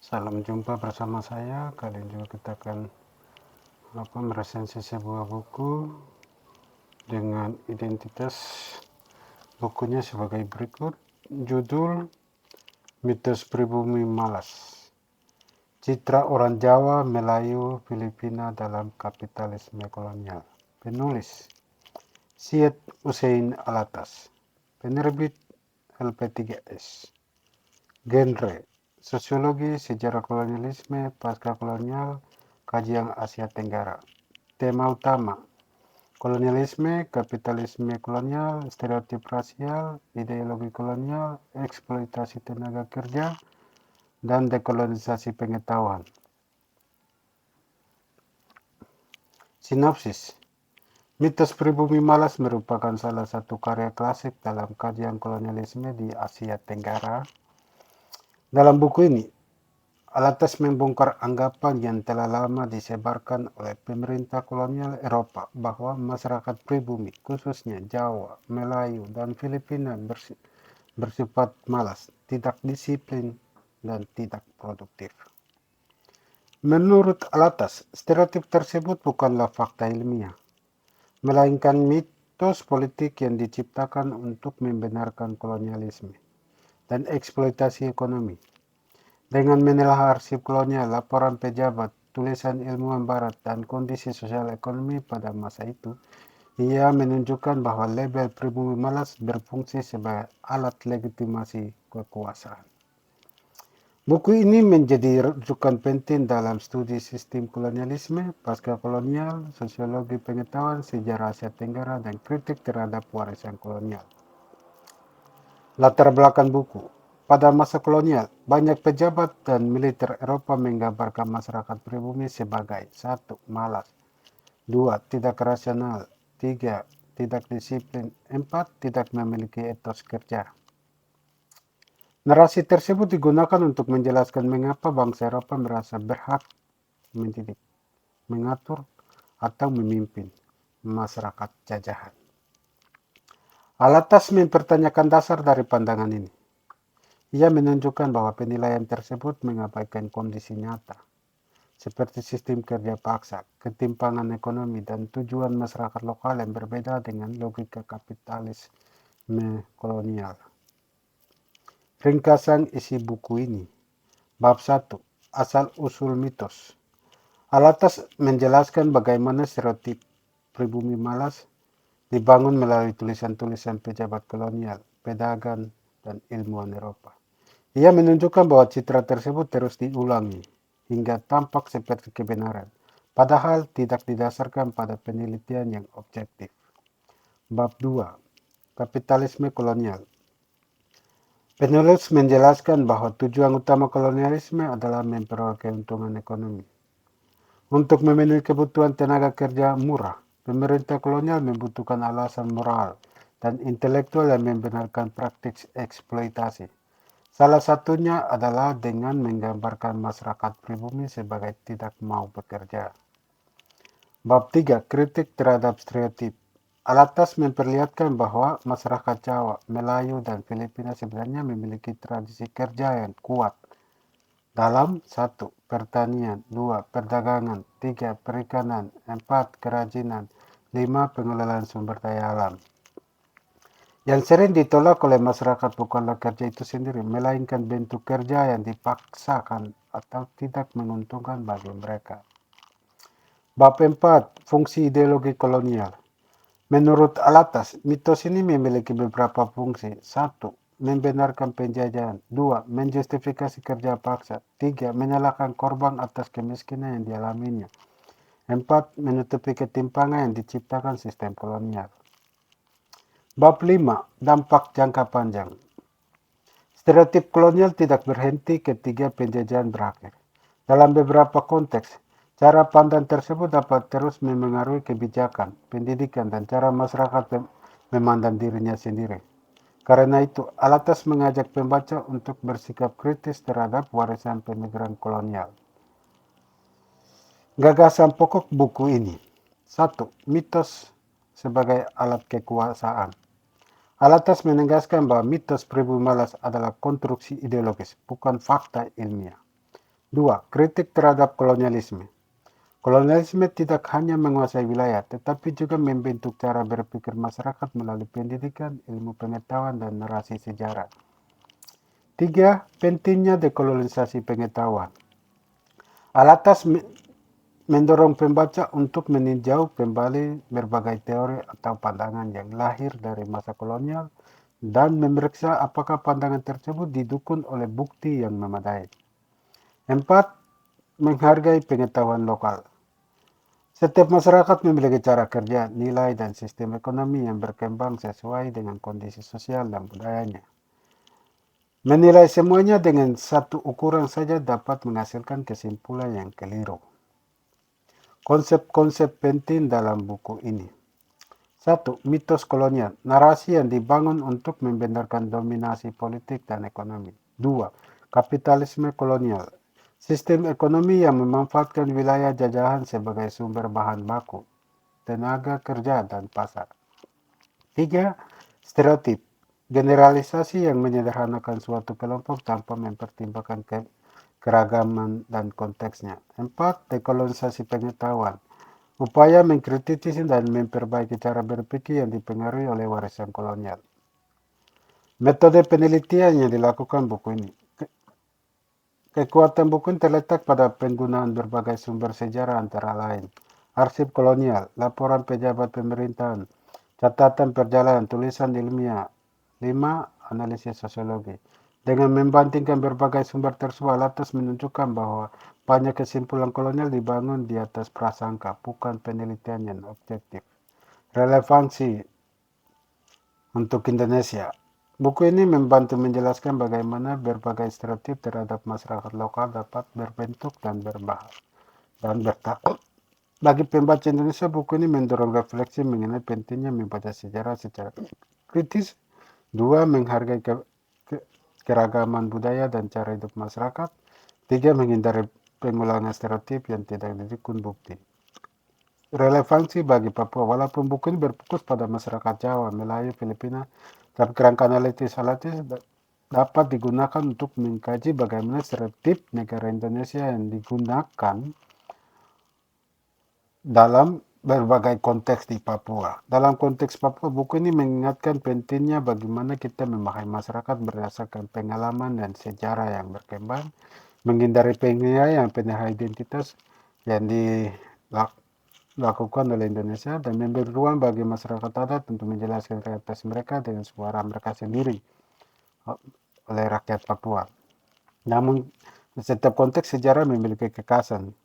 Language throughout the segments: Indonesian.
Salam jumpa bersama saya. Kali ini juga kita akan meresensi sebuah buku dengan identitas bukunya sebagai berikut. Judul Mitos Pribumi Malas. Citra orang Jawa, Melayu, Filipina dalam kapitalisme kolonial. Penulis Syed Hussein Alatas. Penerbit LP3S. Genre Sosiologi, Sejarah Kolonialisme, Pasca Kolonial, Kajian Asia Tenggara. Tema utama kolonialisme, kapitalisme kolonial, stereotip rasial, ideologi kolonial, eksploitasi tenaga kerja, dan dekolonisasi pengetahuan. Sinopsis. Mitos Pribumi Malas merupakan salah satu karya klasik dalam kajian kolonialisme di Asia Tenggara. Dalam buku ini, Alatas membongkar anggapan yang telah lama disebarkan oleh pemerintah kolonial Eropa bahwa masyarakat pribumi, khususnya Jawa, Melayu, dan Filipina bersifat malas, tidak disiplin, dan tidak produktif. Menurut Alatas, stereotip tersebut bukanlah fakta ilmiah, melainkan mitos politik yang diciptakan untuk membenarkan kolonialisme dan eksploitasi ekonomi. Dengan menelaah arsip kolonial, laporan pejabat, tulisan ilmuwan barat, dan kondisi sosial ekonomi pada masa itu, ia menunjukkan bahwa label pribumi malas berfungsi sebagai alat legitimasi kekuasaan. Buku ini menjadi rujukan penting dalam studi sistem kolonialisme, pasca kolonial, sosiologi pengetahuan, sejarah Asia Tenggara, dan kritik terhadap warisan kolonial. Latar belakang buku. Pada masa kolonial, banyak pejabat dan militer Eropa menggambarkan masyarakat pribumi sebagai 1. Malas, 2. Tidak rasional, 3. Tidak disiplin, 4. Tidak memiliki etos kerja. Narasi tersebut digunakan untuk menjelaskan mengapa bangsa Eropa merasa berhak mendidik, mengatur, atau memimpin masyarakat jajahan. Alatas mempertanyakan dasar dari pandangan ini. Ia menunjukkan bahwa penilaian tersebut mengabaikan kondisi nyata, seperti sistem kerja paksa, ketimpangan ekonomi, dan tujuan masyarakat lokal yang berbeda dengan logika kapitalisme kolonial. Ringkasan isi buku ini. Bab 1. Asal-usul mitos. Alatas menjelaskan bagaimana stereotip pribumi malas dibangun melalui tulisan-tulisan pejabat kolonial, pedagang, dan ilmuwan Eropa. Ia menunjukkan bahwa citra tersebut terus diulangi hingga tampak seperti kebenaran, padahal tidak didasarkan pada penelitian yang objektif. Bab 2. Kapitalisme kolonial. Penulis menjelaskan bahwa tujuan utama kolonialisme adalah memperoleh keuntungan ekonomi. Untuk memenuhi kebutuhan tenaga kerja murah, pemerintah kolonial membutuhkan alasan moral dan intelektual yang membenarkan praktik eksploitasi. Salah satunya adalah dengan menggambarkan masyarakat pribumi sebagai tidak mau bekerja. Bab 3. Kritik terhadap stereotip. Alatas memperlihatkan bahwa masyarakat Jawa, Melayu, dan Filipina sebenarnya memiliki tradisi kerja yang kuat dalam 1. Pertanian, 2. Perdagangan, 3. Perikanan, 4. Kerajinan, 5. Pengelolaan sumber daya alam. Yang sering ditolak oleh masyarakat bukanlah kerja itu sendiri, melainkan bentuk kerja yang dipaksakan atau tidak menguntungkan bagi mereka. Bab 4. Fungsi ideologi kolonial. Menurut Alatas, mitos ini memiliki beberapa fungsi. 1. Membenarkan penjajahan. 2. Menjustifikasi kerja paksa. 3. Menyalahkan korban atas kemiskinan yang dialaminya. 4. Menutupi ketimpangan yang diciptakan sistem kolonial. Bab 5. Dampak jangka panjang. Stereotip kolonial tidak berhenti ketika penjajahan berakhir. Dalam beberapa konteks, cara pandang tersebut dapat terus memengaruhi kebijakan, pendidikan, dan cara masyarakat memandang dirinya sendiri. Karena itu, Alatas mengajak pembaca untuk bersikap kritis terhadap warisan pemikiran kolonial. Gagasan pokok buku ini. 1. Mitos sebagai alat kekuasaan. Alatas menegaskan bahwa mitos pribumi malas adalah konstruksi ideologis, bukan fakta ilmiah. 2. Kritik terhadap kolonialisme. Kolonialisme tidak hanya menguasai wilayah, tetapi juga membentuk cara berpikir masyarakat melalui pendidikan, ilmu pengetahuan, dan narasi sejarah. 3. Pentingnya dekolonisasi pengetahuan. Alatas mendorong pembaca untuk meninjau kembali berbagai teori atau pandangan yang lahir dari masa kolonial dan memeriksa apakah pandangan tersebut didukung oleh bukti yang memadai. 4. Menghargai pengetahuan lokal. Setiap masyarakat memiliki cara kerja, nilai, dan sistem ekonomi yang berkembang sesuai dengan kondisi sosial dan budayanya. Menilai semuanya dengan satu ukuran saja dapat menghasilkan kesimpulan yang keliru. Konsep-konsep penting dalam buku ini. 1. Mitos kolonial, narasi yang dibangun untuk membenarkan dominasi politik dan ekonomi. 2. Kapitalisme kolonial, sistem ekonomi yang memanfaatkan wilayah jajahan sebagai sumber bahan baku, tenaga kerja, dan pasar. 3. Stereotip, generalisasi yang menyederhanakan suatu kelompok tanpa mempertimbangkan keragaman dan konteksnya. 4. Dekolonisasi pengetahuan, upaya mengkritisi dan memperbaiki cara berpikir yang dipengaruhi oleh warisan kolonial. Metode penelitian yang dilakukan buku ini. Kekuatan buku ini terletak pada penggunaan berbagai sumber sejarah antara lain arsip kolonial, laporan pejabat pemerintahan, catatan perjalanan, tulisan ilmiah. 5. Analisis sosiologi. Dengan membandingkan berbagai sumber tersebut, Alatas menunjukkan bahwa banyak kesimpulan kolonial dibangun di atas prasangka, bukan penelitian yang objektif. Relevansi untuk Indonesia. Buku ini membantu menjelaskan bagaimana berbagai stereotip terhadap masyarakat lokal dapat berbentuk dan bertahan. Bagi pembaca Indonesia, buku ini mendorong refleksi mengenai pentingnya membaca sejarah secara kritis. 2. Menghargai keragaman budaya dan cara hidup masyarakat. 3. Menghindari pengulangan stereotip yang tidak didukung bukti. Relevansi bagi Papua. Walaupun buku ini berfokus pada masyarakat Jawa, Melayu, Filipina, dan kerangka analitis dapat digunakan untuk mengkaji bagaimana stereotip negara Indonesia yang digunakan dalam berbagai konteks di Papua. Dalam konteks Papua, buku ini mengingatkan pentingnya bagaimana kita memahami masyarakat berdasarkan pengalaman dan sejarah yang berkembang, menghindari penilaian identitas yang dilakukan oleh Indonesia, dan memberi ruang bagi masyarakat adat untuk menjelaskan realitas mereka dengan suara mereka sendiri oleh rakyat Papua. Namun, setiap konteks sejarah memiliki kekhasan.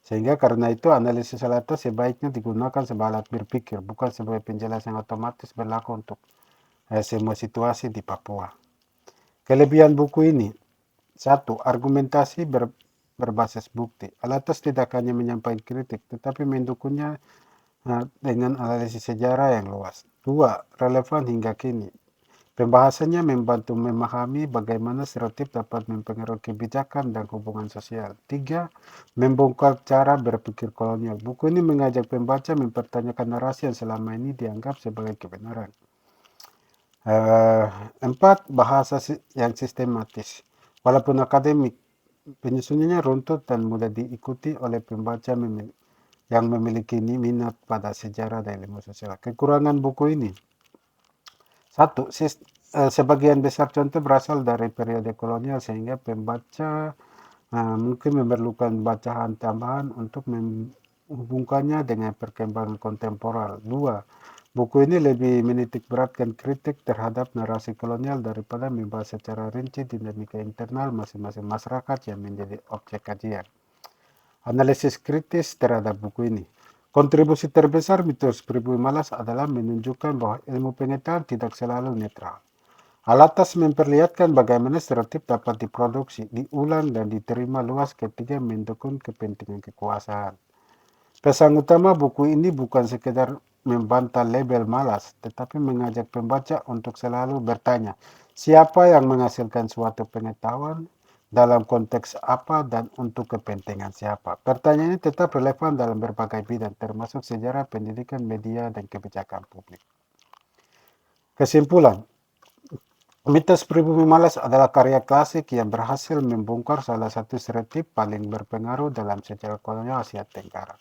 Sehingga karena itu analisis Alatas sebaiknya digunakan sebagai alat berpikir, bukan sebagai penjelasan otomatis berlaku untuk semua situasi di Papua. Kelebihan buku ini. 1. Argumentasi berbasis bukti. Alatas tidak hanya menyampaikan kritik, tetapi mendukungnya dengan analisis sejarah yang luas. 2. Relevan hingga kini. Pembahasannya membantu memahami bagaimana stereotip dapat mempengaruhi kebijakan dan hubungan sosial. 3. Membongkar cara berpikir kolonial. Buku ini mengajak pembaca mempertanyakan narasi yang selama ini dianggap sebagai kebenaran. 4. Bahasa yang sistematis. Walaupun akademik, penyusunannya runtut dan mudah diikuti oleh pembaca yang memiliki minat pada sejarah dan ilmu sosial. Kekurangan buku ini. 1. Sebagian besar contoh berasal dari periode kolonial sehingga pembaca mungkin memerlukan bacaan tambahan untuk menghubungkannya dengan perkembangan kontemporer. 2. Buku ini lebih menitik beratkan kritik terhadap narasi kolonial daripada membahas secara rinci dinamika internal masing-masing masyarakat yang menjadi objek kajian. Analisis kritis terhadap buku ini. Kontribusi terbesar mitos pribumi malas adalah menunjukkan bahwa ilmu pengetahuan tidak selalu netral. Alatas memperlihatkan bagaimana stereotip dapat diproduksi, diulang, dan diterima luas ketika mendukung kepentingan kekuasaan. Pesan utama buku ini bukan sekedar membantah label malas, tetapi mengajak pembaca untuk selalu bertanya, siapa yang menghasilkan suatu pengetahuan, dalam konteks apa, dan untuk kepentingan siapa. Pertanyaan ini tetap relevan dalam berbagai bidang, termasuk sejarah, pendidikan, media, dan kebijakan publik. Kesimpulan, Mitos pribumi malas adalah karya klasik yang berhasil membongkar salah satu stereotip paling berpengaruh dalam sejarah kolonial Asia Tenggara.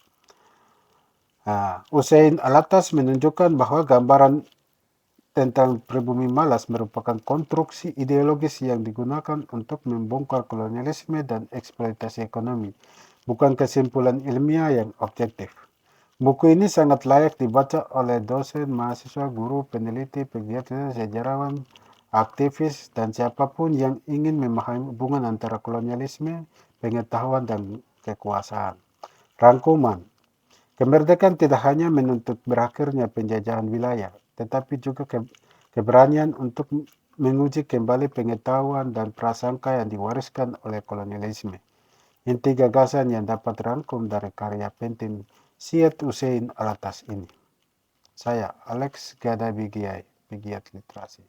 Hussein Alatas menunjukkan bahwa gambaran tentang pribumi malas merupakan konstruksi ideologis yang digunakan untuk membongkar kolonialisme dan eksploitasi ekonomi, bukan kesimpulan ilmiah yang objektif. Buku ini sangat layak dibaca oleh dosen, mahasiswa, guru, peneliti, pegiat sejarawan, aktivis, dan siapapun yang ingin memahami hubungan antara kolonialisme, pengetahuan, dan kekuasaan. Rangkuman. Kemerdekaan tidak hanya menuntut berakhirnya penjajahan wilayah, tetapi juga keberanian untuk menguji kembali pengetahuan dan prasangka yang diwariskan oleh kolonialisme. Inti gagasan yang dapat rangkum dari karya penting Syed Hussein Alatas ini. Saya, Alex Gada Bigiai, pegiat literasi.